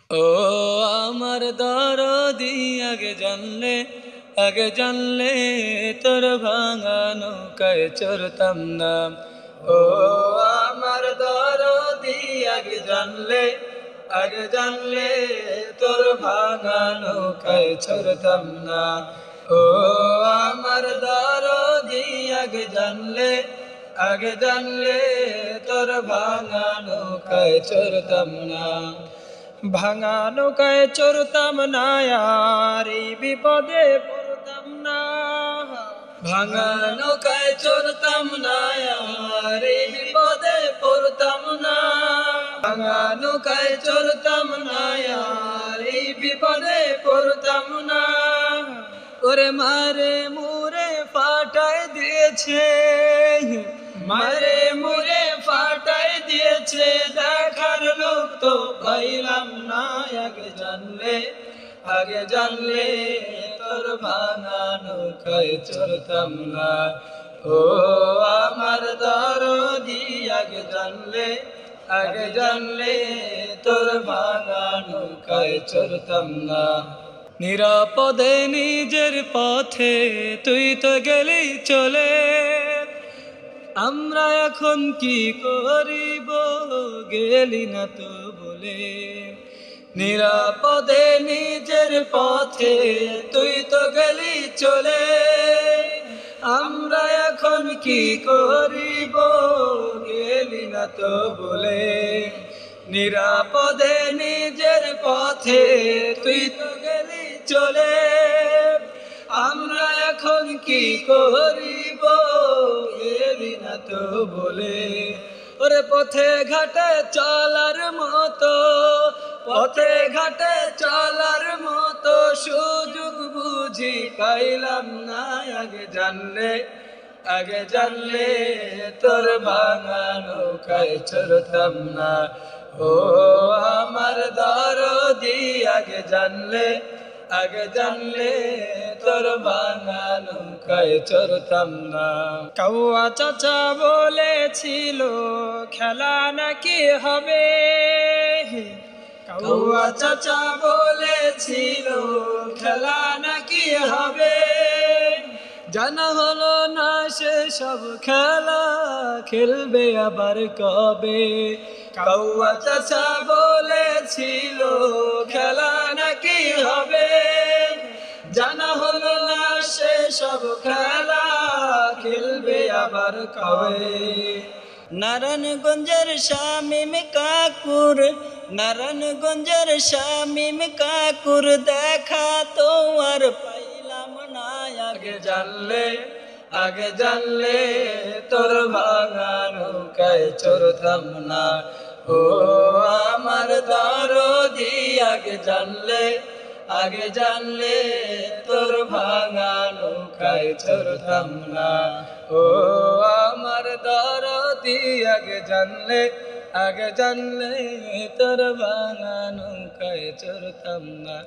ও আমার দরদি আগে জানলে তোর ভাঙা নৌকায় চড়তাম না। ও আমার দরদি আগে জানলে তোর ভাঙা নৌকায় চড়তাম না। ও আমার দরদি আগে জানলে তোর ভাঙা নৌকায় চড়তাম না। ভাঙা নৌকায় চড়তাম না আর এই বিপদে পড়তাম না। ভাঙা নৌকায় চড়তাম না আর এই বিপদে পড়তাম না। ভাঙা নৌকায় চড়তাম না আর এই বিপদে পড়তাম না। ওরে মারে মুরে ফাটাই দিয়েছে, মারে মুরে ফাটাই দিয়েছে, দেখার লোক তো পাইলাম না। আগে জানলে তোর ভাঙা নৌকায় চড়তাম না। ও আমার দরদি আগে জানলে তোর ভাঙা নৌকায় চড়তাম না। নিরাপদে নিজের পথে তুই তো গেলি চলে, আমরা এখন কি করিব গেলি না তো বলে। নিরাপদে নিজের পথে তুই তো গেলি চলে, আমরা এখন কি করিব গেলি না তো বলে। নিরাপদে নিজের পথে তুই তো গেলি চলে, আমরা এখন কি করিব গেলি না তো বলে। ওরে পথে ঘাটে চলার মতো সুযোগ বুঝি পাইলাম না। আগে জানলে তোর ভাঙা নৌকায় চড়তাম না। ও আমার দরদি আগে জানলে তোর ভাঙা নৌকায় চড়তাম না। কাউয়া চাচা বলেছিল খেলা নাকি হবে, কাউয়া চাচা বলেছিল খেলা নাকি হবে। জানা হলো না সে সব খেলা খেলবে আবার কবে। কাউয়া চাচা বলেছিল খেলা নাকি হবে, জানা হলো না সে সব খেলা খেলবে আবার কবে। নারায়ণগঞ্জের শামীম কাকুর দেখা তো আর পাইলাম না। আগে জানলে তোর ভাঙা নৌকায় চড়তাম না। ও আমার দরদি আগে জানলে তোর ভাঙা নৌকায় চড়তাম না। ও আমার দরদি আগে জানলে তোর ভাঙা নৌকায় চড়তাম না।